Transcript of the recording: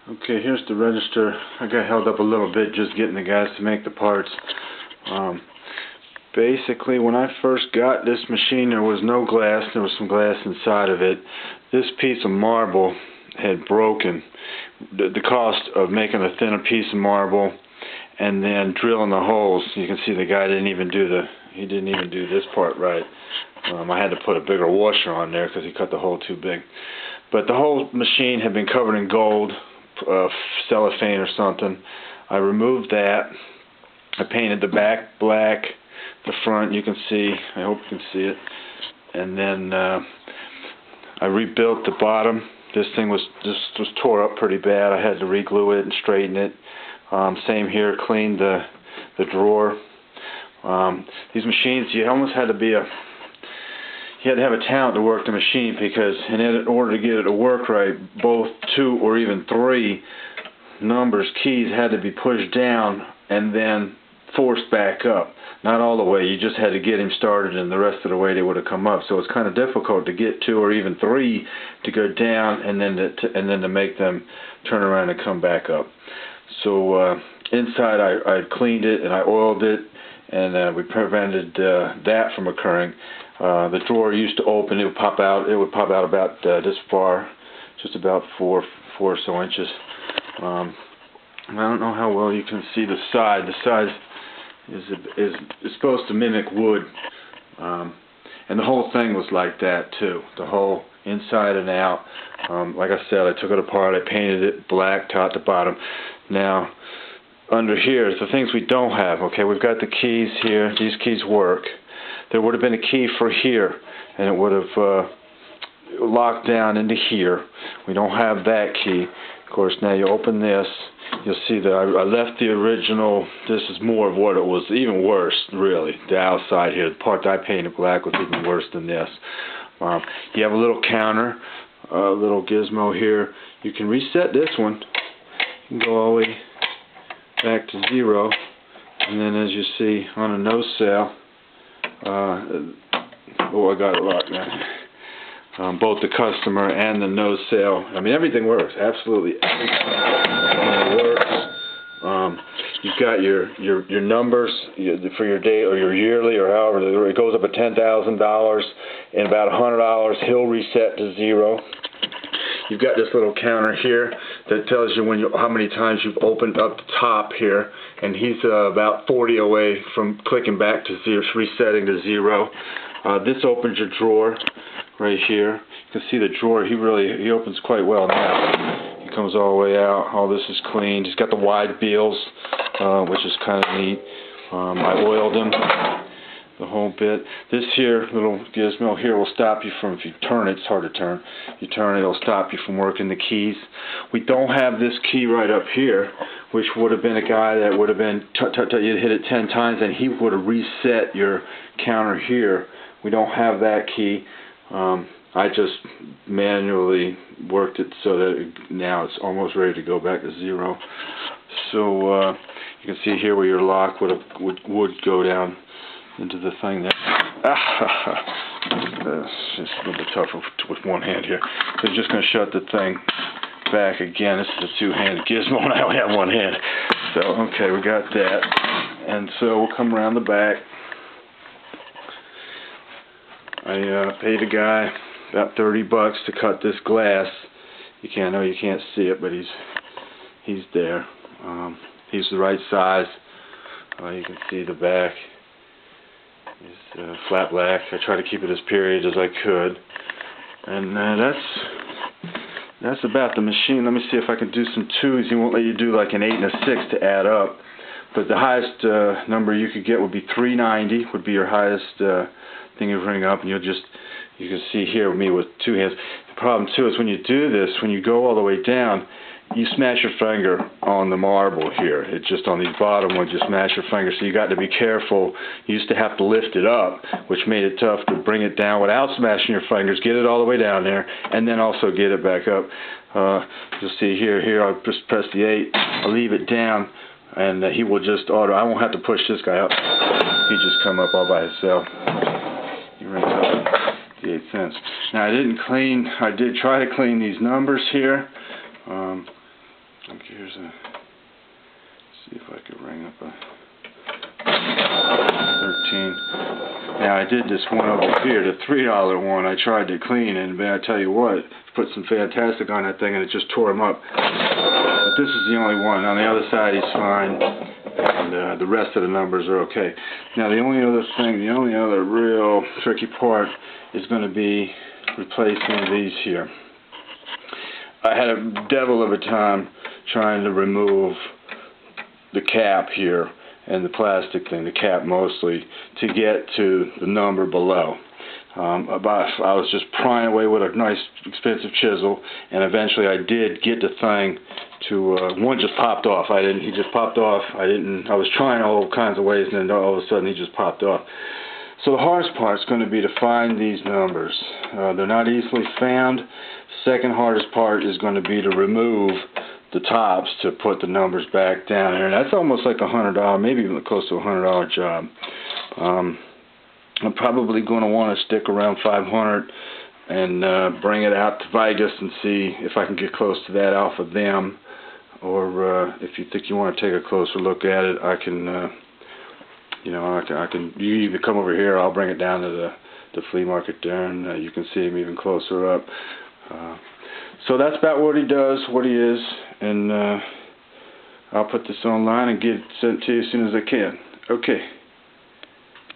Okay, here's the register. I got held up a little bit just getting the guys to make the parts. Basically, when I first got this machine, there was no glass. There was some glass inside of it. This piece of marble had broken. The cost of making a thinner piece of marble and then drilling the holes. You can see the guy didn't even do this part right. I had to put a bigger washer on there because he cut the hole too big. But the whole machine had been covered in gold, cellophane or something. I removed that. I painted the back black, the front you can see. I hope you can see it. And then I rebuilt the bottom. This was tore up pretty bad. I had to re-glue it and straighten it. Same here. Cleaned the drawer. These machines, you almost had to be you had to have a talent to work the machine, because in order to get it to work right, both 2 or even 3 keys had to be pushed down and then forced back up. Not all the way, you just had to get him started, and the rest of the way they would have come up. So it's kind of difficult to get 2 or even 3 to go down and then to make them turn around and come back up. So inside I cleaned it and I oiled it, and we prevented that from occurring. The drawer used to open, it would pop out about this far, just about 4 or so inches. I don't know how well you can see the side. The side is supposed to mimic wood, and the whole thing was like that too, the whole inside and out. Like I said, I took it apart, I painted it black top to bottom. Now under here is the things we don't have. Okay, we've got the keys here. These keys work. There would have been a key for here, and it would have locked down into here. We don't have that key. Of course, now you open this, you'll see that I left the original. This is more of what it was, even worse, really. The outside here, the part that I painted black was even worse than this. You have a little counter, a little gizmo here. You can reset this one. You can go all the way back to 0, and then as you see on a no sale, I got it locked now. Both the customer and the no sale. I mean, everything works. Absolutely everything works. You've got your numbers for your day or your yearly or however. It goes up at $10,000. In about $100, he'll reset to 0. You've got this little counter here that tells you how many times you've opened up the top here, and he's about 40 away from clicking back to 0, resetting to 0. This opens your drawer right here. You can see the drawer. He opens quite well now. He comes all the way out. All this is cleaned. He's got the wide beals, which is kind of neat. I oiled him the whole bit. This here little gizmo here will stop you from, if you turn it, it's hard to turn. You turn it, it'll stop you from working the keys. We don't have this key right up here, which would have been a guy that would have been, you'd hit it 10 times and he would have reset your counter here. We don't have that key. I just manually worked it so that now it's almost ready to go back to 0. So you can see here where your lock would go down into the thing there. It's just a little bit tougher with one hand here. So you're just going to shut the thing back again. This is a 2-handed gizmo and I only have 1 hand. So, okay, we got that. And so we'll come around the back. I paid a guy about $30 to cut this glass. I know you can't see it, but he's there. He's the right size. You can see the back. It's flat black. I try to keep it as period as I could. And that's about the machine. Let me see if I can do some 2s. He won't let you do like an 8 and a 6 to add up. But the highest number you could get would be 390, would be your highest thing you bring up. And you can see here with me with 2 hands. The problem too is when you do this, when you go all the way down, you smash your finger on the marble here. It's just on these bottom ones, you smash your finger. So you got to be careful. You used to have to lift it up, which made it tough to bring it down without smashing your fingers. Get it all the way down there, and then also get it back up. You'll see here I'll just press the 8. I'll leave it down, and he will just I won't have to push this guy up. He just come up all by himself. He rings up the 8 cents. Now I did try to clean these numbers here. Okay, here's a, see if I could ring up a 13. Now I did this one over here, the $3 one. I tried to clean it, but I tell you what, put some Fantastic on that thing and it just tore him up. But this is the only one. On the other side he's fine, and the rest of the numbers are okay. Now the only other thing, the only other real tricky part is going to be replacing these here. I had a devil of a time trying to remove the cap here and the plastic thing, the cap mostly, to get to the number below. I was just prying away with a nice expensive chisel, and eventually I did get the thing to, one just popped off. He just popped off. I was trying all kinds of ways, and then all of a sudden he just popped off. So the hardest part is going to be to find these numbers. They're not easily found. Second hardest part is going to be to remove the tops to put the numbers back down there. And that's almost like $100, maybe even close to $100 job. I'm probably going to want to stick around 500 and bring it out to Vegas and see if I can get close to that off of them. Or if you think you want to take a closer look at it, I can. You either come over here, or I'll bring it down to the flea market there, and you can see him even closer up. So that's about what he does, what he is, and I'll put this online and get it sent to you as soon as I can. Okay.